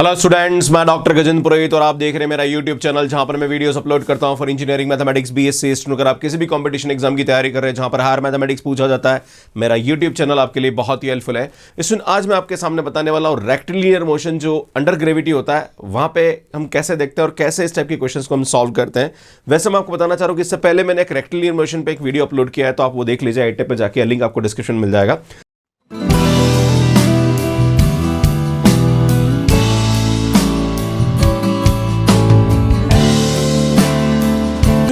Hello students, मैं doctor Gajendra पुरोहित और आप देख रहे हैं मेरा यूट्यूब चैनल जहां पर मैं वीडियोस अपलोड करता हूं for engineering mathematics BSc student. अगर आप किसी भी कंपटीशन एग्जाम की तैयारी कर रहे हैं जहां पर हायर मैथमेटिक्स पूछा जाता है, मेरा यूट्यूब चैनल आपके लिए बहुत ही हेल्पफुल है। इसमें आज मैं आपके सामने बताने वाला हूं रेक्टिलिनियर मोशन जो अंडर ग्रेविटी होता है वहां पे हम कैसे देखते हैं और कैसे इस टाइप के क्वेश्चंस को हम सॉल्व करते हैं। वैसे मैं आपको बताना चाह रहा हूं कि इससे पहले मैंने एक रेक्टिलिनियर मोशन पे एक वीडियो अपलोड किया है, तो आप वो देख लीजिए, आई पे जाके, लिंक आपको डिस्क्रिप्शन में मिल जाएगा।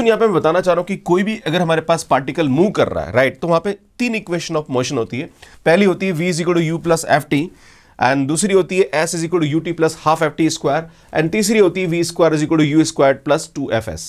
यहाँ पे मैं बताना चाह रहा हूं कि कोई भी अगर हमारे पास पार्टिकल मूव कर रहा है, राइट, तो वहां पे तीन इक्वेशन ऑफ मोशन होती है। पहली होती है v equal to u plus f t, and दूसरी होती है s equal to u t plus half f t square, and तीसरी होती है v square equal to u square plus 2fs।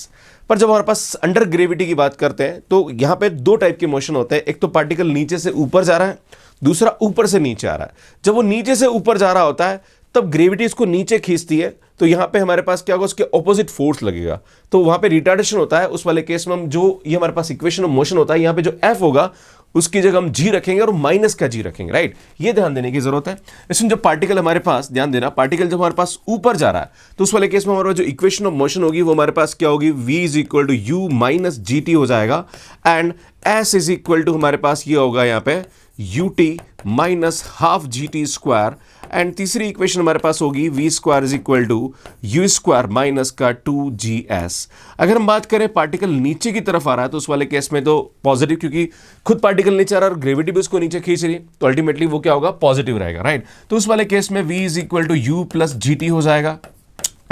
पर जब हमारे पास अंडर ग्रेविटी की बात करते हैं तो यहाँ पे दो टाइप के मोशन होते हैं। एक तो पार्टिकल नीचे से ऊपर जा रहा है, दूसरा ऊपर से नीचे आ रहा है। जब वो नीचे से ऊपर जा रहा होता है तब ग्रेविटी इसको नीचे खींचती है, तो यहां पे हमारे पास क्या होगा, उसके ऑपोजिट फोर्स लगेगा, तो वहां पे रिटार्डेशन होता है। उस वाले केस में हम जो ये हमारे पास इक्वेशन ऑफ मोशन होता है, यहां पे जो एफ होगा उसकी जगह हम जी रखेंगे और माइनस का जी रखेंगे, राइट। ये ध्यान देने की जरूरत है। इसमें जब पार्टिकल हमारे पास, ध्यान देना, पार्टिकल जब हमारे पास ऊपर जा रहा है तो उस वाले केस में हमारे जो इक्वेशन ऑफ मोशन होगी वो हमारे पास क्या होगी, v is equal to u minus g t हो जाएगा, and s is equal to हमारे पास ये होगा यहाँ पे u t minus half g t square, and तीसरी इक्वेशन हमारे पास होगी v square is equal to u square minus का 2gs। अगर हम बात करें पार्टिकल नीचे की तरफ आ रहा है तो उस वाले केस में तो पॉजिटिव, क्योंकि खुद पार्टिकल नीचे आ रहा है और ग्रेविटी भी उसको नीचे खींच रही है, तो अल्टीमेटली वो क्या होगा, पॉजिटिव रहेगा, राइट। तो उस वाले केस में v is equal to u plus g t हो जाएगा,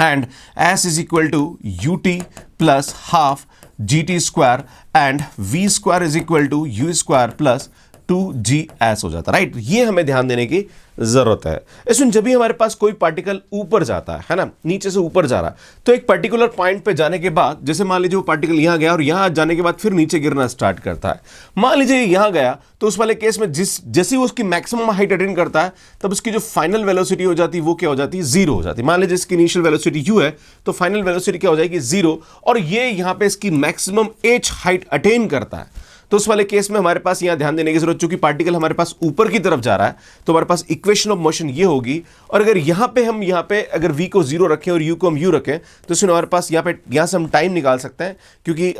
and s is equal to u t plus half g t square, and v square is equal to u square plus 2gs हो जाता है, right. ये हमें ध्यान देने की जरूरत है। इसमें जब भी हमारे पास कोई पार्टिकल ऊपर जाता है ना, नीचे से ऊपर जा रहा है, तो एक पर्टिकुलर पॉइंट पे जाने के बाद, जैसे मान लीजिए वो पार्टिकल यहां गया और यहां जाने के बाद फिर नीचे गिरना स्टार्ट करता है। मान लीजिए यहां गया तो उस वाले केस में जैसे ही उसकी मैक्सिमम हाइट अटेन करता है तब उसकी जो फाइनल वेलोसिटी हो जाती है वो क्या हो जाती है, जीरो हो जाती है। मान लीजिए इसकी इनिशियल वेलोसिटी u है तो फाइनल वेलोसिटी क्या हो जाएगी, जीरो, और ये यहां पे इसकी मैक्सिमम h हाइट अटेन करता है। तो उस वाले केस में हमारे पास यहां ध्यान देने की जरूरत, चूंकि पार्टिकल हमारे पास ऊपर की तरफ जा रहा है तो हमारे पास इक्वेशन ऑफ मोशन ये होगी, और अगर यहां पे हम अगर v को जीरो रखें और u को हम u रखें तो इसमें हमारे पास यहां से हम टाइम निकाल सकते हैं, क्योंकि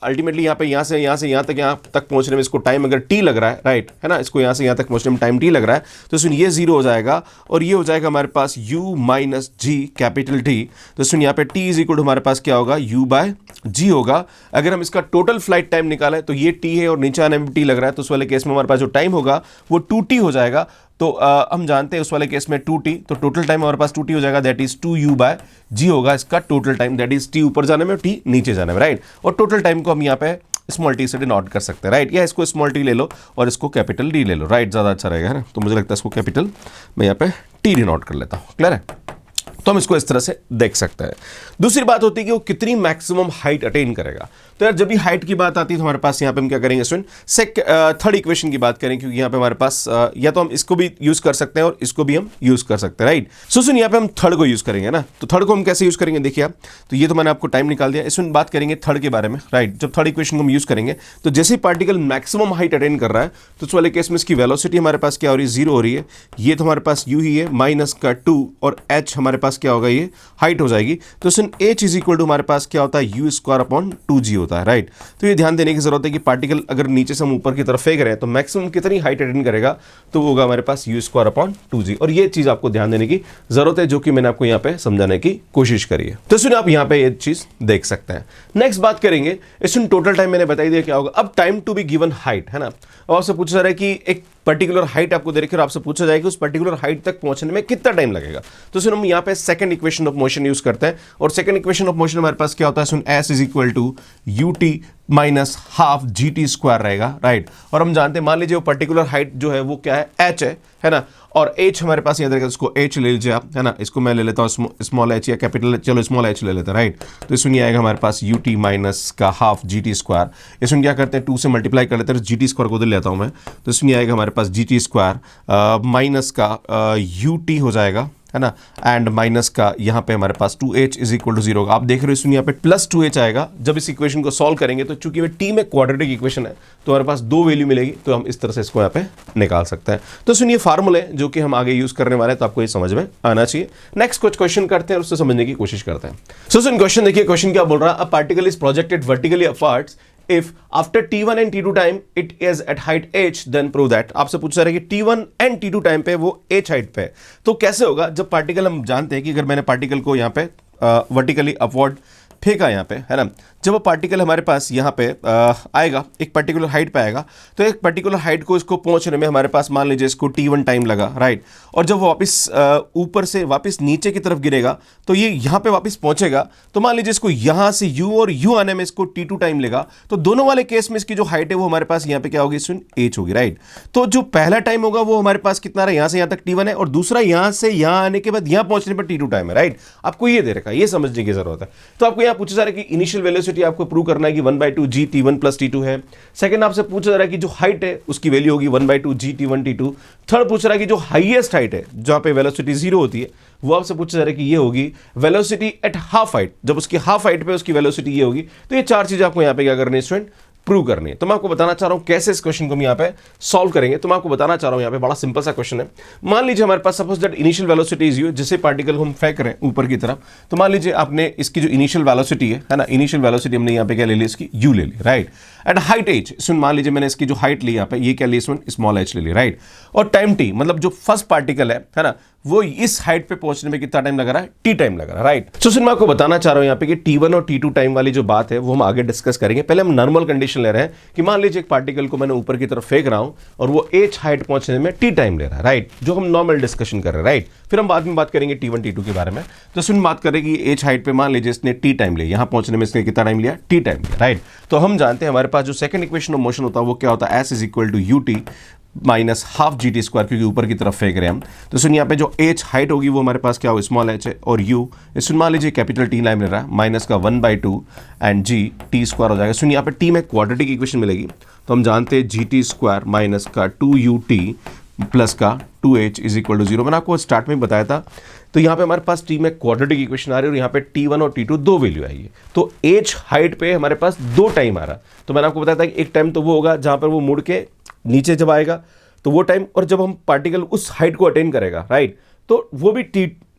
अल्टीमेटली यहां से यहां तक पहुंचने में इसको टाइम अगर t लग रहा है, राइट है ना, इसको यहां से यहां तक पहुंचने में टाइम t लग रहा है, तो इसमें ये जीरो हो जाएगा और ये हो जाएगा हमारे पास u minus G capital T। तो इसमें यहाँ पे t इज इक्वल टू हमारे पास क्या होगा, u बाय g होगा। अगर हम इसका टोटल फ्लाइट टाइम निकालें तो ये t है और नीचे आने में t लग रहा है, तो उस वाले केस में हमारे पास जो टाइम होगा वो 2t हो जाएगा। तो हम जानते हैं उस वाले केस में 2t, तो टोटल टाइम हमारे पास 2t हो जाएगा, that is 2u bye g होगा इसका total time, that is t ऊपर जाने में t नीचे जाने में, राइट। और टोटल टाइम को हम यहाँ पे स्मॉल टी से डिनोट कर सकते हैं, राइट, या इसको स्मॉल टी ले लो और इसको कैपिटल डी ले लो, राइट, ज़्यादा अच्छा रहेगा, है ना। तो मुझे लगता है इसको कैपिटल मैं यहाँ पे टी डिनोट कर लेता हूँ, क्लियर है। तो हम इसको इस तरह से देख सकते हैं। दूसरी बात होती है कि वो कितनी मैक्सिमम हाइट अटेन करेगा। तो यार जब भी हाइट की बात आती है तो हमारे पास यहाँ पे हम क्या करेंगे स्टूडेंट, थर्ड इक्वेशन की बात करें, क्योंकि यहाँ पे हमारे पास या तो हम इसको भी यूज कर सकते हैं और इसको भी हम यूज कर सकते हैं, राइट। सो सुन, यहाँ पे हम थर्ड को यूज करेंगे ना, तो थर्ड को हम कैसे यूज करेंगे देखिए आप, तो ये तो मैंने आपको टाइम निकाल दिया। इसमें बात करेंगे थर्ड के बारे में, राइट। जब थर्ड इक्वेशन को हम यूज करेंगे तो जैसे पार्टिकल मैक्सिमम हाइट अटेन कर रहा है तो उस वाले केस में इसकी वेलोसिटी हमारे पास क्या हो रही है, जीरो हो रही है। ये तो हमारे पास u ही है माइनस का 2, और h हमारे पास क्या होगा, ये हाइट हो जाएगी। तो सुन h इज इक्वल टू हमारे पास क्या होता है, u स्क्वायर अपॉन 2g होता है, राइट। तो ये ध्यान देने की जरूरत है कि पार्टिकल अगर नीचे से हम ऊपर की तरफ फेंक रहे हैं तो मैक्सिमम कितनी हाइट अटेन करेगा, तो वो होगा हमारे पास u स्क्वायर अपॉन 2g, और ये चीज आपको ध्यान देने की जरूरत है जो कि मैंने आपको यहाँ पे समझाने की कोशिश करी है। तो सुनिए आप यहाँ पे ये चीज देख सकते हैं। नेक्स्ट बात करेंगे, इसमें टोटल टाइम मैंने बता दिया क्या होगा। अब time to be given height, है ना, और आपसे पूछा जा रहा है कि एक पर्टिकुलर हाइट आपको दे रखी है और आपसे पूछा जाएगा उस पर्टिकुलर हाइट तक पहुंचने में कितना टाइम लगेगा। तो सुन हम यहाँ पे second equation of motion use करते हैं, और सेकंड इक्वेशन ऑफ मोशन हमारे पास क्या होता है, सुन s is equal to u t minus half g t square रहेगा, राइट। और हम जानते हैं, मान लीजिए वो पर्टिकुलर हाइट जो है वो क्या है, h है ना, और h हमारे पास यहाँ देखिए, इसको h ले लीजिए आप, है ना, इसको मैं ले लेता हूँ स्मॉल h या कैपिटल, चलो स्मॉल h ले लेते हैं, राइट। तो इसमें ये आएगा हमारे पास u टी माइनस का हाफ जी टी स्क्वायर, इसमें क्या करते हैं 2 से मल्टीप्लाई कर लेते हैं, जी टी स्क्वायर को दे लेता हूँ मैं, तो इसमें आएगा हमारे पास जी टी स्क्वायर माइनस का u टी हो जाएगा, है ना, एंड माइनस का यहाँ पे हमारे पास 2h इज इक्वल टू 0 होगा। आप देख रहे हो इसमें यहाँ पे प्लस 2h आएगा। जब इस इक्वेशन को सॉल्व करेंगे तो चूंकि ये टी में क्वाड्रेटिक इक्वेशन है तो हमारे पास दो वैल्यू मिलेगी, तो हम इस तरह से इसको यहाँ पे निकाल सकते हैं। तो सुनिए फार्मूले जो कि हम आगे यूज करने वाले हैं, तो आपको ये समझ में आना चाहिए। नेक्स्ट कुछ क्वेश्चन करते हैं और उससे समझने की कोशिश करते हैं। सो सुन क्वेश्चन देखिए, क्वेश्चन क्या बोल रहा है, a particle is projected vertically upwards if after t1 and t2 time it is at height h then prove that। आपसे पूछा रहा है कि t1 and t2 टाइम पे वो h हाइट पे है, तो कैसे होगा जब पार्टिकल, हम जानते हैं कि अगर मैंने पार्टिकल को यहाँ पे वर्टिकली अपवर्ड फेंका यहाँ पे, है ना, जब वो पार्टिकल हमारे पास यहाँ पे आएगा, एक पर्टिकुलर हाइट पे आएगा, तो एक पर्टिकुलर हाइट को इसको पहुंचने में हमारे पास मान लीजिए इसको t1 टाइम लगा, राइट। और जब वो वापस ऊपर से वापस नीचे की तरफ गिरेगा तो ये यहाँ पे वापस पहुंचेगा, तो मान लीजिए इसको यहाँ से u और u आने में इसको t2 टाइम लेगा, तो दोनों वाले केस में इसकी जो हाइट है वो हमारे पास यहाँ पे क्या होगी, सुन h होगी, राइट। तो जो पहला टाइम होगा वो हमारे पास कितना रहा, यहाँ से यहाँ तक t1 है, और दूसरा यहाँ से यहाँ आने के बाद यहाँ पहुंचने पर t2 टाइम है, राइट। आपको ये दे रखा है, ये समझने की जरूरत है। तो आपको यहाँ पूछा जा रहा है कि इनिशियल वेलोसिटी आपको प्रूव करना है कि 1/2 g t1 प्लस t2 है। सेकंड आपसे पूछा जा रहा है कि जो हाइट है उसकी वैल्यू होगी 1/2 g t1 t2। थर्ड पूछ रहा है कि जो हाईएस्ट हाइट है जहां पे वेलोसिटी 0 होती है, वो आपसे पूछा जा रहा है कि ये होगी वेलोसिटी एट हाफ हाइट, जब उसकी हाफ हाइट पे उसकी वेलोसिटी ये होगी। तो ये चार चीजें आपको यहाँ पे क्या करनी है स्टूडेंट, प्रूव करनी है। तो मैं आपको बताना चाह रहा हूं कैसे इस क्वेश्चन को हम यहाँ पे सॉल्व करेंगे। तो मैं आपको बताना चाह रहा हूं यहाँ पे बड़ा सिंपल सा क्वेश्चन है। मान लीजिए हमारे पास suppose that initial velocity is u, जिसे पार्टिकल को हम फेंक रहे हैं ऊपर की तरफ, तो मान लीजिए आपने इसकी जो इनिशियल वेलोसिटी है ना, इनिशियल वेलोसिटी हमने यहाँ पे क्या ले ली, इसकी u ले ली, राइट। एट हाइट h, सुन मान लीजिए मैंने इसकी जो हाइट ली यहाँ पे, ये क्या ली, सुन स्मॉल h ले ली, राइट। और टाइम t, मतलब जो फर्स्ट पार्टिकल है ना, वो इस हाइट पे पहुंचने में कितना टाइम लग रहा है, t टाइम लग रहा है, राइट। तो सुन मैं आपको बताना चाह रहा हूं यहाँ पे कि t1 और t2 टाइम वाली जो बात है वो हम आगे डिस्कस करेंगे। पहले हम नॉर्मल कंडीशन ले रहे हैं कि मान लीजिए एक पार्टिकल को मैंने ऊपर की तरफ फेंक रहा हूं और वो h हाइट पहुंचने में t टाइम ले रहा है, राइट, जो हम नॉर्मल डिस्कशन कर रहे हैं, राइट। फिर हम बाद में बात करेंगे t1 t2 के बारे में। तो सुन बात करेंगे h हाइट पे मान लीजिए इसने t टाइम लिया, यहां पहुंचने में इसने कितना टाइम लिया, t टाइम लिया, राइट। तो हम जानते हैं हमारे पास जो सेकंड इक्वेशन ऑफ मोशन होता है वो क्या होता है, s is equal to ut minus half g t square, क्योंकि ऊपर की तरफ फेंक रहे हैं हम। तो सुन यहाँ पे जो h हाइट होगी वो हमारे पास क्या हो, स्मॉल h है, और u सुन मान लीजिए कैपिटल T लाइन ले रहा है, माइनस का 1/2 एंड g t स्क्वायर हो जाएगा। सुन यहाँ पे t में क्वाड्रेटिक इक्वेशन मिलेगी, तो हम जानते हैं जी टी स्क्वायर माइनस का 2ut प्लस का 2h इज इक्वल टू 0। मैंने आपको स्टार्ट में बताया था। तो यहाँ पे हमारे पास t में क्वाड्रेटिक इक्वेशन आ रही है और यहाँ पे t1 और t2 दो वैल्यू आई है। तो h हाइट पे हमारे पास दो टाइम आ रहा। तो मैंने आपको बताया था कि एक टाइम तो वो होगा जहाँ पर वो मुड़ के नीचे जब आएगा तो वो टाइम, और जब हम पार्टिकल उस हाइट को अटेन करेगा, राइट, तो वो भी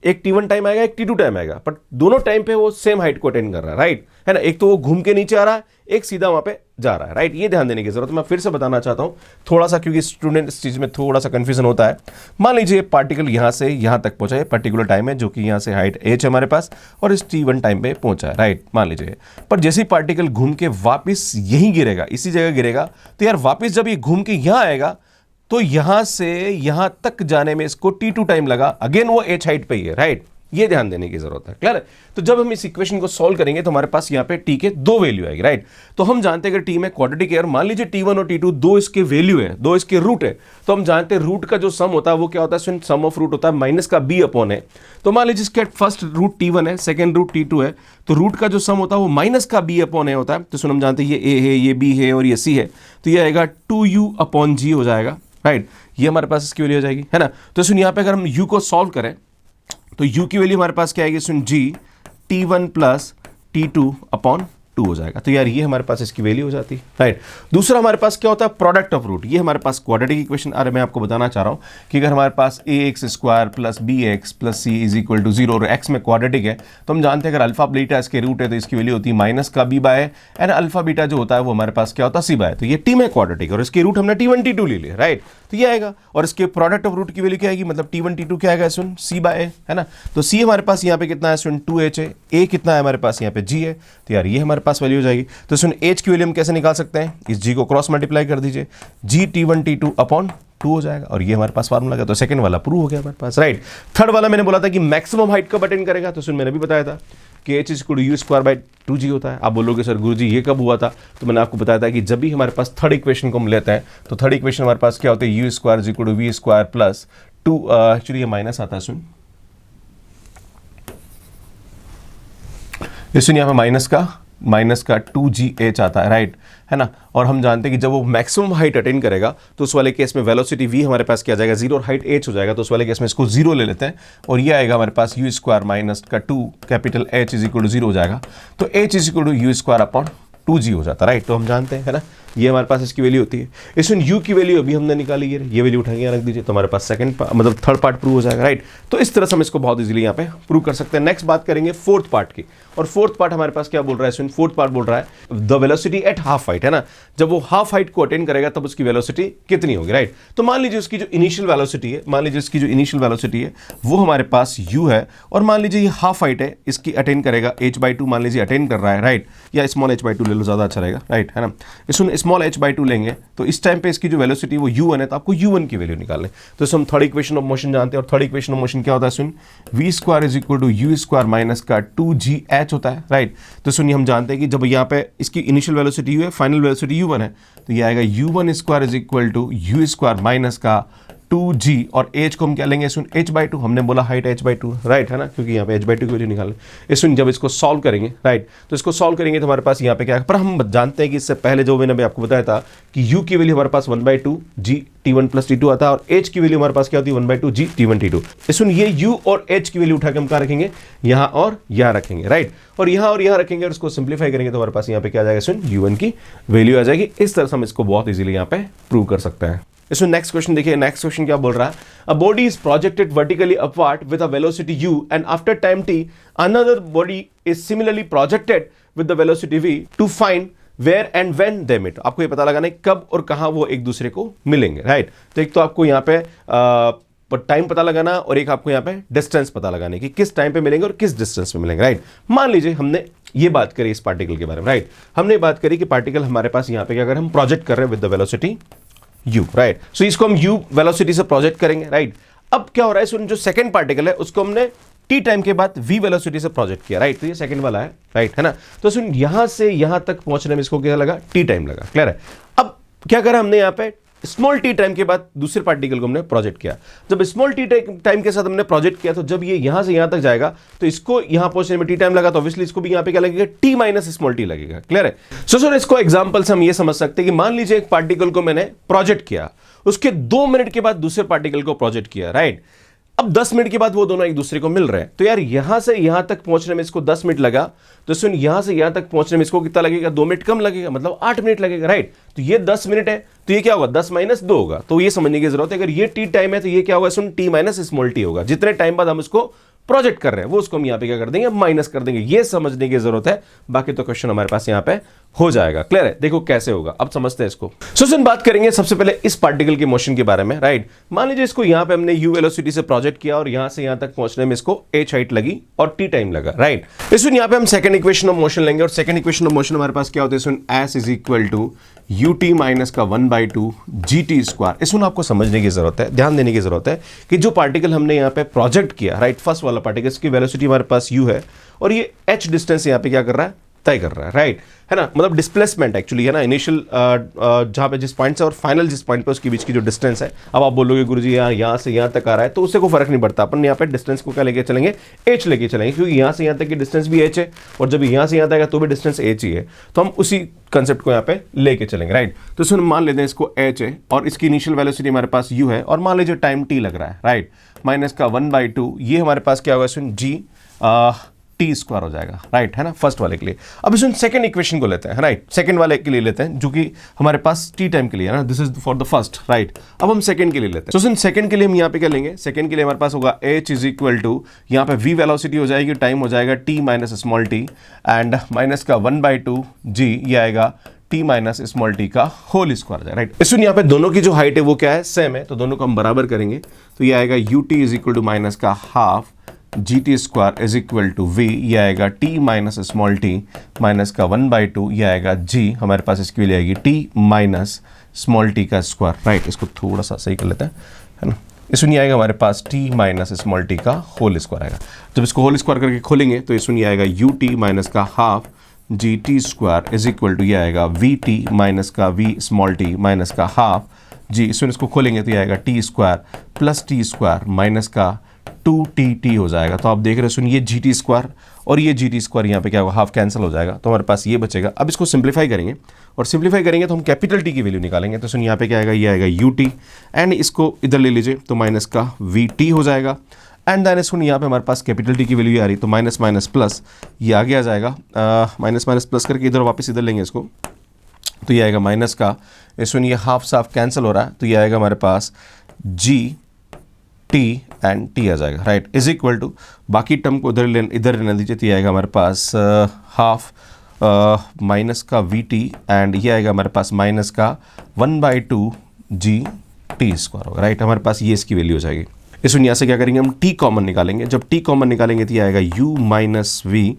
एक t1 टाइम आएगा, एक t2 टाइम आएगा, बट दोनों टाइम पे वो सेम हाइट को अटेन कर रहा है, राइट, है ना। एक तो वो घूम के नीचे आ रहा है, एक सीधा वहां पे जा रहा है, राइट। ये ध्यान देने की जरूरत है। मैं फिर से बताना चाहता हूं थोड़ा सा, क्योंकि स्टूडेंट इस चीज में थोड़ा सा कंफ्यूजन होता है। मान लीजिए पार्टिकल यहां से यहां तक पहुंचा है, पर्टिकुलर टाइम है जो कि यहां से हाइट h हमारे पास, और इस t1 टाइम पे पहुंचा है, राइट, मान लीजिए। पर जैसे ही पार्टिकल घूम के वापिस यहीं गिरेगा, इसी जगह गिरेगा, तो यार वापिस जब ये घूम के यहां आएगा तो यहां से यहां तक जाने में इसको t2 टाइम लगा, अगेन वो h हाइट पे ही है, राइट। ये ध्यान देने की जरूरत है, क्लियर है। तो जब हम इस इक्वेशन को सॉल्व करेंगे तो हमारे पास यहाँ पे t के दो वैल्यू आएगी, राइट। तो हम जानते हैं अगर t में क्वाड्रेटिक है और मान लीजिए t1 और t2 दो इसके वैल्यू है, दो इसके रूट है, तो हम जानते हैं रूट का जो सम होता है वो क्या होता है, सम ऑफ रूट होता है माइनस का b अपॉन है। तो मान लीजिए इसके फर्स्ट रूट t1 है, सेकंड रूट t2 है, तो रूट का जो सम होता है वो माइनस का b अपॉन है होता है। तो सुन हम जानते हैं ये a है, ये b है और ये c है, तो ये आएगा 2u अपॉन g हो जाएगा, राइट। ये हमारे पास इसकी वैल्यू हो जाएगी, है ना। तो सुन यहाँ पे अगर हम u को सॉल्व करें तो u की वैल्यू हमारे पास क्या आएगी, सुन g t1 plus t2 upon 2 हो जाएगा। तो यार ये हमारे पास इसकी वैल्यू हो जाती है, राइट। दूसरा हमारे पास क्या होता है, प्रोडक्ट ऑफ रूट। ये हमारे पास क्वाड्रेटिक इक्वेशन। अरे मैं आपको बताना चाह रहा हूँ कि अगर हमारे पास ax square plus bx plus c is equal to 0 और x में क्वाड्रेटिक है, तो हम जानते हैं अगर अल्फा बीटा इसके रूट है तो इसकी वैल्यू होती है माइनस का b by, and alpha beta जो होता है वो हमारे पास क्या होता है, c बाय। तो ये t में क्वाड्रेटिक और इसके रूट हमने t1 t2 ले लिया, राइट। तो ये आएगा, और इसके प्रोडक्ट ऑफ रूट की वैल्यू क्या आएगी, मतलब t1 t2 क्या आएगा, सुन c बाय, है ना। तो c हमारे पास यहाँ पे कितना है, सुन 2h है, a कितना है हमारे पास यहाँ पे g है, तो यार ये हमारे पास वैल्यू हो जाएगी। तो सुन h की वैल्यू हम कैसे निकाल सकते हैं, इस g को क्रॉस मल्टीप्लाई कर दीजिए, g t1 t2 अपॉन 2 हो जाएगा, और ये हमारे पास फार्मूला का। तो सेकंड वाला प्रूव हो गया हमारे पास, राइट। थर्ड वाला मैंने बोला था कि मैक्सिमम हाइट कब अटेन करेगा, तो सुन मैंने भी बताया था कि h equal to u square by 2g होता है। आप बोलोगे सर गुरुजी ये कब हुआ था, तो मैंने आपको बताया था कि जब भी हमारे पास थर्ड इक्वेशन को हम लेते हैं तो थर्ड इक्वेशन हमारे पास क्या होता है, u square equal to v square plus 2, actually ये माइनस आता है, सुन ये सुन यहाँ पे माइनस का माइनस का 2gh आता है, राइट, है ना। और हम जानते हैं कि जब वो मैक्सिमम हाइट अटेन करेगा तो उस वाले केस में वेलोसिटी v हमारे पास क्या आ जाएगा 0 और हाइट h हो जाएगा, तो उस वाले केस में इसको 0 ले लेते हैं और ये आएगा हमारे पास u स्क्वायर माइनस का 2 capital h is equal to 0 हो जाएगा, तो h is equal to u square upon 2g हो जाता है, राइट। तो हम जानते हैं, है ना, ये हमारे पास इसकी वैल्यू होती है। इसमें u की वैल्यू अभी हमने निकाली, ये वैल्यू उठाएंगे यहाँ रख दीजिए, तो हमारे पास सेकंड मतलब थर्ड पार्ट प्रूव हो जाएगा, राइट। तो इस तरह से हम इसको बहुत इजीली यहाँ पे प्रूव कर सकते हैं। नेक्स्ट बात करेंगे फोर्थ पार्ट की, और फोर्थ पार्ट हमारे पास क्या बोल रहा है इसमें, फोर्थ पार्ट बोल रहा है the velocity at half height, है ना, जब वो हाफ हाइट को अटेन करेगा तब उसकी वेलोसिटी कितनी होगी, राइट। तो मान लीजिए उसकी जो इनिशियल वेलोसिटी है, मान लीजिए इसकी जो इनिशियल वेलोसिटी है वो हमारे पास u है, और मान लीजिए ये हाफ हाइट है, इसकी अटेन करेगा h/2 मान लीजिए अटेन कर रहा है, राइट, या स्मॉल h/2 ले लो, ज़्यादा अच्छा रहेगा, राइट, है ना। इसमें स्मॉल h/2 लेंगे तो इस टाइम पे इसकी जो वेलोसिटी वो u1 है, तो आपको u1 की वैल्यू निकालनी। तो इसमें हम थर्ड इक्वेशन ऑफ मोशन जानते हैं, और थर्ड इक्वेशन ऑफ मोशन क्या होता है, सुन v square is equal to u square minus का 2gh होता है, राइट। तो सुनिए हम जानते हैं कि जब यहाँ पे इसकी इनिशियल वेलोसिटी u है, फाइनल वेलोसिटी u1 है, तो ये आएगा u1 square is equal to u square minus का 2g, और h को हम क्या लेंगे सुन h/2, हमने बोला हाइट h/2, राइट, है ना, क्योंकि यहाँ पे h/2 की वैल्यू निकालना। सुन जब इसको सॉल्व करेंगे, राइट, तो इसको सॉल्व करेंगे तो हमारे पास यहाँ पे क्या है, पर हम जानते हैं कि इससे पहले जो मैंने आपको बताया था कि u की वैल्यू हमारे पास 1/2 g t1 प्लस t2 आता है, और h की वैल्यू हमारे पास क्या होती है 1/2 g t1 t2। सुन ये u और h की वैल्यू उठा के हम कहाँ रखेंगे, यहाँ और यहाँ रखेंगे, राइट, और यहाँ रखेंगे, और इसको सिंप्लीफाई करेंगे तो हमारे पास यहाँ पे क्या आ जाएगा सुन u1 की वैल्यू आ जाएगी। इस तरह से हम इसको बहुत इजीली यहाँ पे प्रूव कर सकते हैं। इसमें नेक्स्ट क्वेश्चन देखिए, नेक्स्ट क्वेश्चन क्या बोल रहा है, a body is projected vertically upward with a velocity u and after time t another body is similarly projected with the velocity v to find where and when they meet. आपको ये पता लगाना है कब और कहां वो एक दूसरे को मिलेंगे, राइट। तो एक तो आपको यहाँ पे टाइम पता लगाना, और एक आपको यहाँ पे डिस्टेंस पता लगाने की किस टाइम पे मिलेंगे और किस डिस्टेंस पे मिलेंगे, राइट। मान लीजिए हमने ये बात करी इस पार्टिकल के बारे में, राइट, हमने बात करी कि पार्टिकल हमारे पास यहाँ पे क्या, अगर हम प्रोजेक्ट कर रहे हैं with the velocity u, right, so इसको हम u वेलोसिटी से प्रोजेक्ट करेंगे, राइट। अब क्या हो रहा है, इसमें जो सेकंड पार्टिकल है उसको हमने t टाइम के बाद v वेलोसिटी से प्रोजेक्ट किया, राइट, तो ये सेकंड वाला है, राइट, है ना। तो सुन यहां से यहां तक पहुंचने में इसको क्या लगा, t टाइम लगा, क्लियर है। अब क्या करा हमने यहाँ पे, स्मॉल टी टाइम के बाद दूसरे पार्टिकल को हमने प्रोजेक्ट किया। जब स्मॉल टी टाइम के साथ हमने प्रोजेक्ट किया तो जब ये यहां से यहां तक जाएगा तो इसको यहां पहुंचने में टी टाइम लगा, तो ऑब्वियसली इसको भी यहां पे क्या लगेगा, टी माइनस स्मॉल टी लगेगा, क्लियर है। सो इसको एग्जांपल से हम ये समझ सकते हैं कि मान लीजिए एक पार्टिकल को मैंने प्रोजेक्ट किया, उसके 2 मिनट के बाद दूसरे पार्टिकल को प्रोजेक्ट किया, राइट। अब 10 मिनट के बाद वो दोनों एक दूसरे को मिल रहे हैं, तो यार यहां से यहां तक पहुंचने में इसको 10 मिनट लगा, तो सुन यहां से यहां तक पहुंचने में इसको कितना लगेगा, 2 मिनट कम लगेगा, मतलब 8 मिनट लगेगा, राइट। तो ये 10 मिनट है, तो ये क्या होगा 10 माइनस 2 होगा, तो ये समझने की जरूरत है। अगर ये टी टाइम है तो ये क्या होगा, सुन टी माइनस स्मॉल टी होगा। जितने टाइम बाद हम इसको प्रोजेक्ट कर रहे हैं वो उसको हम यहां पे क्या कर देंगे, माइनस कर देंगे। ये समझने की जरूरत है, बाकी तो क्वेश्चन हमारे पास यहां पे हो जाएगा, क्लियर है। देखो कैसे होगा, अब समझते हैं इसको। सुन बात करेंगे सबसे पहले इस पार्टिकल के मोशन के बारे में, राइट। मान लीजिए इसको यहां पे हमने u वेलोसिटी से प्रोजेक्ट किया और यहां से यहां तक पहुंचने में इसको h हाइट लगी और t टाइम लगा, राइट। इसमें यहां पे हम सेकंड इक्वेशन ऑफ मोशन लेंगे, और सेकंड इक्वेशन ऑफ मोशन हमारे पास क्या होता है, सुन s is equal to ut minus का 1/2 gt स्क्वायर। इसमें आपको समझने की जरूरत है, ध्यान देने की जरूरत है कि जो पार्टिकल हमने यहाँ पे प्रोजेक्ट किया, राइट, फर्स्ट वाला पार्टिकल, इसकी वेलोसिटी हमारे पास u है और ये h डिस्टेंस यहाँ पे क्या कर रहा है, तय कर रहा है, राइट, है ना, मतलब डिस्प्लेसमेंट एक्चुअली, है ना, इनिशियल जहां पे जिस पॉइंट से और फाइनल जिस पॉइंट पे उसके बीच की जो डिस्टेंस है। अब आप बोलोगे गुरुजी यहाँ से यहाँ तक आ रहा है, तो उससे कोई फर्क नहीं पड़ता, अपन यहाँ पे डिस्टेंस को क्या लेके चलेंगे, h लेके चलेंगे, क्योंकि यहाँ से यहाँ तक की डिस्टेंस भी h है और जब यहाँ से यहाँ तक आएगा तो भी डिस्टेंस h ही है, तो हम उसी कंसेप्ट को यहाँ पे लेके चलेंगे, राइट। तो इसमें मान लेते हैं इसको h है और इसकी इनिशियल वेलोसिटी हमारे पास u है, और मान लीजिए टाइम t लग रहा है, राइट, माइनस का 1/2, ये हमारे पास क्या होगा इसमें g टी स्क्वायर हो जाएगा, राइट, है ना, फर्स्ट वाले के लिए। अब इसमें सेकंड इक्वेशन को लेते हैं, राइट, सेकंड वाले के लिए लेते हैं जो कि हमारे पास टी टाइम के लिए है ना, this is for the first, right. अब हम सेकंड के लिए लेते हैं। तो सेकंड के लिए हम यहाँ पे क्या लेंगे, सेकंड के लिए हमारे पास होगा h इज इक्वल टू, यहाँ पे v वेलोसिटी हो जाएगी, टाइम हो जाएगा t minus small t and minus का 1/2 g, ये आएगा t माइनस स्मॉल t का होल स्क्वायर, राइट। इसमें यहाँ पे दोनों की जो हाइट है वो क्या है, सेम है, तो दोनों को हम बराबर करेंगे, तो ये आएगा ut is equal to minus का half gt square is equal to v, ये आएगा t minus small t minus का 1/2, ये आएगा g, हमारे पास इसकी वैल्यू आएगी t माइनस स्मॉल t का स्क्वायर, राइट। इसको थोड़ा सा सही कर लेते हैं, है ना। इसमें आएगा हमारे पास t माइनस स्मॉल t का होल स्क्वायर आएगा। जब इसको होल स्क्वायर करके खोलेंगे तो इसमें आएगा ut माइनस का half gt square is equal to, ये आएगा vt माइनस का v स्मॉल t माइनस का हाफ g, इसमें इसको खोलेंगे तो ये आएगा t square plus t square minus का 2tt हो जाएगा। तो आप देख रहे हो सुन, ये जी टी स्क्वायर और ये जी टी स्क्वायर यहाँ पे क्या होगा, हाफ कैंसिल हो जाएगा, तो हमारे पास ये बचेगा। अब इसको सिंप्लीफाई करेंगे और सिंप्लीफाई करेंगे तो हम कैपिटल टी की वैल्यू निकालेंगे। तो सुन यहाँ पे क्या आएगा, ये आएगा यू टी एंड इसको इधर ले लीजिए तो माइनस का वी टी हो जाएगा। एंड देन सुन यहाँ पे हमारे पास कैपिटल टी की वैल्यू आ रही, तो माइनस माइनस प्लस ये आगे आ जाएगा, माइनस माइनस प्लस करके इधर वापस इधर लेंगे इसको, तो ये आएगा माइनस का, सुन ये हाफ साफ कैंसिल हो रहा है, तो ये आएगा हमारे पास जी टी एंड टी आ जाएगा, राइट, इज इक्वल टू बाकी टर्म को इधर लेना दीजिए, तो ये आएगा हमारे पास हाफ माइनस का वी टी एंड ये आएगा हमारे पास माइनस का 1/2 जी टी स्क्वायर होगा, राइट। हमारे पास ये इसकी वैल्यू हो जाएगी। इस यहाँ से क्या करेंगे, हम टी कॉमन निकालेंगे। जब टी कॉमन निकालेंगे तो ये आएगा यू माइनस वी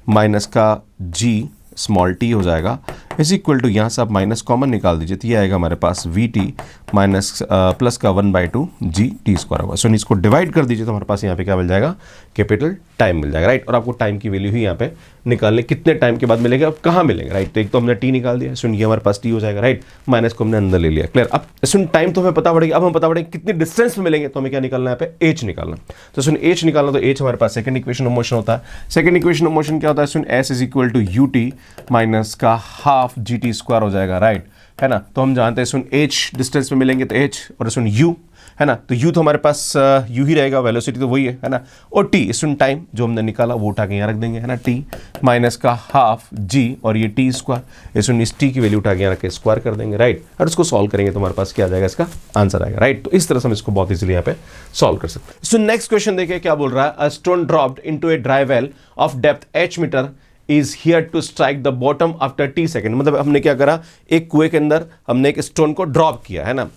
माइनस का जी स्मॉल टी हो जाएगा, इज इक्वल टू यहाँ से आप माइनस कॉमन निकाल दीजिए, तो ये आएगा हमारे पास वी टी माइनस प्लस का 1/2 जी टी स्क्वायर होगा। सो इसको डिवाइड कर दीजिए तो हमारे पास यहाँ पे क्या मिल जाएगा, कैपिटल टाइम मिल जाएगा, राइट। और आपको टाइम की वैल्यू ही यहाँ पे निकालने कितने टाइम के बाद मिलेगा, अब कहाँ मिलेंगे, राइट। तो एक तो हमने टी निकाल दिया, सुन ये हमारे पास टी हो जाएगा, राइट, माइनस को हमने अंदर ले लिया, क्लियर। अब सुन टाइम तो हमें पता पड़ेगा, अब हम पता पड़ेगा कितनी डिस्टेंस में मिलेंगे, तो हमें क्या निकालना है यहाँ पे, एच निकालना। तो सुन एच निकालना, तो एच हमारे पास सेकंड इक्वेशन ऑफ मोशन होता है। सेकंड इक्वेशन ऑफ मोशन क्या होता है, सुन s is equal to u t minus का हाफ जी टी स्क्वायर हो जाएगा, राइट, है ना। तो हम जानते हैं सुन एच डिस्टेंस में मिलेंगे तो एच, और सुन यू है ना, तो यू तो हमारे पास यू ही रहेगा, वेलोसिटी तो वही है ना। और टी सुन टाइम जो हमने निकाला वो उठा के यहाँ रख देंगे, है ना, टी माइनस का हाफ जी और ये टी स्क्वायर, सुन इस टी की वैल्यू उठा के यहाँ रख के स्क्वायर कर देंगे, राइट। और उसको सॉल्व करेंगे तो हमारे पास क्या आ जाएगा, इसका आंसर आएगा, राइट। तो इस तरह से हम इसको बहुत इजीली यहाँ पे सॉल्व कर सकते हैं। सो नेक्स्ट क्वेश्चन देखिए क्या बोल रहा है, a stone dropped into a dry well of depth h metre is hear to strike the bottom after t second. मतलब हमने क्या करा, एक कुएं के अंदर हमने एक स्टोन को ड्रॉप किया, है ना।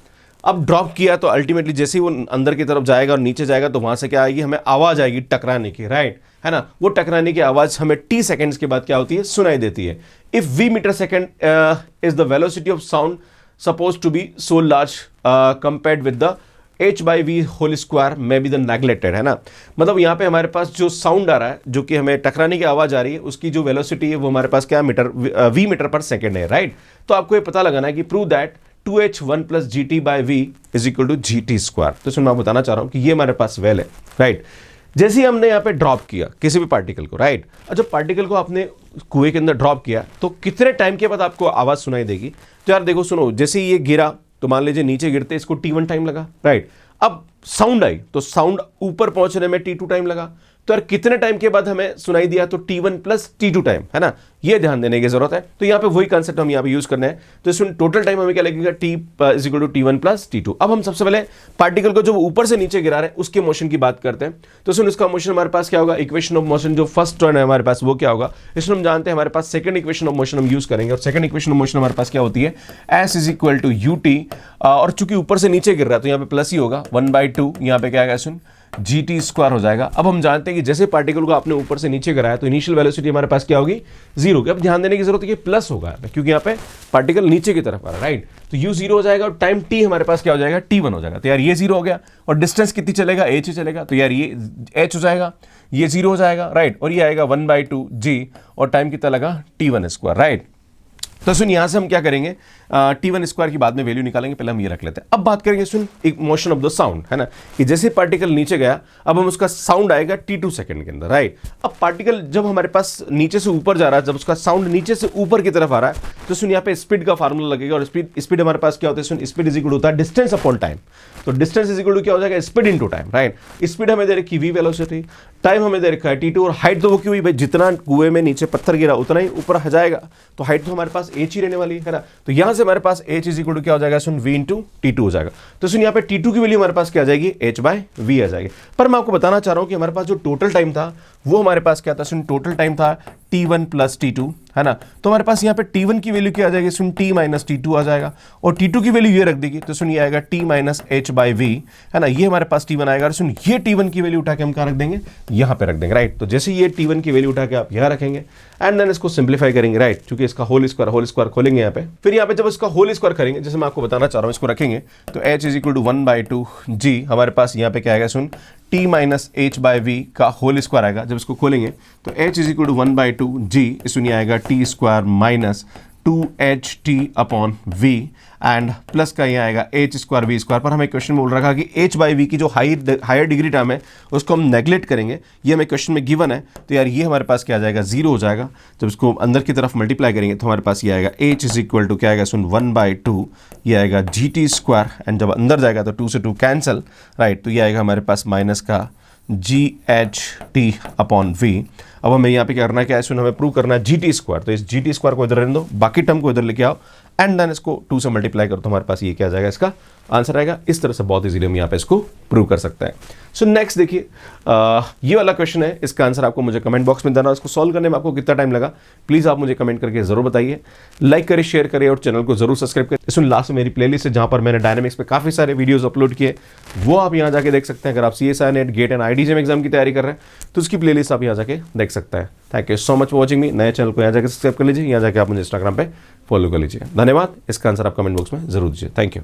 अब ड्रॉप किया तो अल्टीमेटली जैसे ही वो अंदर की तरफ जाएगा और नीचे जाएगा तो वहां से क्या आएगी, हमें आवाज आएगी टकराने की, राइट, है ना। वो टकराने की आवाज हमें t सेकंड्स के बाद क्या होती है, सुनाई देती है। If v metre second is the velocity of sound suppose to be so large compared with the h/v whole square में बी द नेग्लेक्टेड, है ना। मतलब यहाँ पे हमारे पास जो साउंड आ रहा है, जो कि हमें टकराने की आवाज आ रही है, उसकी जो वेलोसिटी है वो हमारे पास क्या मीटर v मीटर पर सेकंड है, राइट। तो आपको ये पता लगाना है कि prove that 2h1 plus g t by v is equal to g t square. तो सुन मैं बताना चाह रहा हूं कि ये हमारे पास वेल है, राइट। जैसे ही हमने यहाँ पे ड्रॉप किया किसी भी पार्टिकल को, राइट, और जब पार्टिकल को आपने कुएं के अंदर ड्रॉप किया तो कितने टाइम के बाद आपको आवाज सुनाई देगी। तो यार देखो सुनो, जैसे ही ये गिरा तो मान लीजिए नीचे गिरते इसको t1 टाइम लगा, राइट। अब साउंड आई तो साउंड ऊपर पहुंचने में t2 टाइम लगा, तो यार कितने टाइम के बाद हमें सुनाई दिया, तो t1 प्लस t2 टाइम, है ना। ये ध्यान देने की जरूरत है। तो यहाँ पे वही कंसेप्ट हम यहाँ पे यूज करना है। तो इसमें टोटल टाइम हमें क्या लगेगा, t is equal to t1 plus t2। अब हम सबसे पहले पार्टिकल को जो ऊपर से नीचे गिरा रहे हैं उसके मोशन की बात करते हैं। तो सुन इसका मोशन हमारे पास क्या होगा, इक्वेशन ऑफ मोशन जो फर्स्ट टर्न है हमारे पास वो क्या होगा, इसमें हम जानते हैं हमारे पास सेकंड इक्वेशन ऑफ मोशन हम यूज करेंगे। और सेकंड इक्वेशन ऑफ मोशन हमारे पास क्या होती है, s is equal to u t, और चूंकि ऊपर से नीचे गिर रहा है तो यहाँ पे प्लस ही होगा, 1/2 यहाँ पे क्या आएगा, सुन जी टी स्क्वायर हो जाएगा। अब हम जानते हैं कि जैसे पार्टिकल को आपने ऊपर से नीचे गिराया तो इनिशियल वेलोसिटी हमारे पास क्या होगी, जीरो की। अब ध्यान देने की जरूरत है कि प्लस होगा क्योंकि यहाँ पे पार्टिकल नीचे की तरफ आ रहा है, राइट। तो यू जीरो हो जाएगा और टाइम टी हमारे पास क्या हो जाएगा, t1 हो जाएगा। तो यार ये जीरो हो गया और डिस्टेंस कितनी चलेगा, h ही चलेगा, तो यार ये h हो जाएगा, ये जीरो हो जाएगा, राइट। और ये आएगा 1/2 g और टाइम कितना लगा, t1 स्क्वायर, राइट। तो सुन यहां से हम क्या करेंगे, t1 स्क्वायर की बाद में वैल्यू निकालेंगे, पहले हम ये रख लेते हैं। अब बात करेंगे सुन एक मोशन ऑफ द साउंड, है ना, कि जैसे पार्टिकल नीचे गया अब हम उसका साउंड आएगा t2 सेकंड के अंदर, राइट। अब पार्टिकल जब हमारे पास नीचे से ऊपर जा रहा है, जब उसका साउंड नीचे से ऊपर की तरफ आ रहा है तो सुन यहाँ पे स्पीड का फार्मूला लगेगा। और स्पीड हमारे पास क्या होता है, सुन स्पीड इज इक्वल होता है डिस्टेंस अपॉन टाइम। तो डिस्टेंस इज इक्वल टू क्या हो जाएगा, speed into time, right. Speed हमें दे रखी v वेलोसिटी, टाइम हमें दे रखा है t2, और हाइट तो वो क्यों हुई भाई, जितना कुएं में नीचे पत्थर गिरा उतना ही ऊपर आ जाएगा, तो हाइट तो हमारे पास h ही रहने वाली है ना। तो यहां से हमारे पास h इज इक्वल टू क्या हो जाएगा, सुन v इंटू t2 हो जाएगा। तो सुन यहाँ पे t2 की वैल्यू हमारे पास क्या आ जाएगी, h/v आ जाएगी। पर मैं आपको बताना चाह रहा हूं कि हमारे पास जो टोटल टाइम था वो हमारे पास क्या था, सुन टोटल टाइम था t1 प्लस t2, है ना। तो हमारे पास यहाँ पे t1 की वैल्यू क्या आ जाएगी, सुन t माइनस t2 आ जाएगा, और t2 की वैल्यू ये रख देगी तो सुन ये आएगा t माइनस h/v, है ना। ये हमारे पास t1 आएगा, और सुन ये t1 की वैल्यू उठा के हम कहाँ रख देंगे, यहाँ पे रख देंगे, राइट। तो जैसे ये t1 की वैल्यू उठा के आप यहाँ रखेंगे एंड देन इसको सिंप्लीफाई करेंगे, राइट, क्योंकि इसका होल स्क्वायर खोलेंगे यहाँ पे। फिर यहाँ पे जब इसका होल स्क्वायर करेंगे, जैसे मैं आपको बताना चाह रहा हूँ, इसको रखेंगे तो h is equal to 1/2 g हमारे पास यहाँ पे क्या आएगा, सुन t माइनस h/v का होल स्क्वायर आएगा। जब इसको खोलेंगे तो h is equal to 1/2 g, सुनिए आएगा t square minus 2ht upon v and plus का ये आएगा h स्क्वायर v स्क्वायर। पर हमें क्वेश्चन में बोल रखा कि h बाई v की जो हायर डिग्री टर्म है उसको हम नेगलेक्ट करेंगे, ये हमें क्वेश्चन में गिवन है। तो यार ये हमारे पास क्या आ जाएगा, 0 हो जाएगा। जब इसको अंदर की तरफ मल्टीप्लाई करेंगे तो हमारे पास ये आएगा h इज इक्वल टू क्या आएगा सुन 1/2, ये आएगा gt स्क्वायर एंड जब अंदर जाएगा तो 2 से 2 कैंसिल, राइट। तो ये आएगा हमारे पास माइनस का GHT अपॉन v। अब हमें यहाँ पे क्या करना है, क्या है, हमें प्रूव करना है GT स्क्वायर। तो इस GT स्क्वायर को इधर रहने दो, बाकी टर्म को इधर लेके आओ एंड देन इसको 2 से मल्टीप्लाई करो तो हमारे पास ये क्या आ जाएगा, इसका आंसर आएगा। इस तरह से बहुत इजीली हम यहाँ पे इसको प्रूव कर सकते हैं। सो नेक्स्ट देखिए, ये वाला क्वेश्चन है, इसका आंसर आपको मुझे कमेंट बॉक्स में देना। इसको सॉल्व करने में आपको कितना टाइम लगा प्लीज़ आप मुझे कमेंट करके जरूर बताइए। लाइक करें, शेयर करें और चैनल को जरूर सब्सक्राइब करें। इसमें लास्ट में मेरी प्लेलिस्ट है जहाँ पर मैंने डायनेमिक्स पे काफ़ी सारे वीडियोस अपलोड किए, वो आप यहाँ जाके देख सकते हैं। अगर आप CSIR NET, GATE and IDGM exam की तैयारी कर रहे हैं तो उसकी प्लेलिस्ट आप यहाँ जाके देख सकते हैं। Thank you so much for watching मी। नए चैनल को यहाँ जाकर सब्सक्राइब कर लीजिए, यहाँ जाके आप मुझे इंस्टाग्राम पे फॉलो कर लीजिए। धन्यवाद। इसका आंसर आप कमेंट बॉक्स में जरूर दीजिए। Thank you.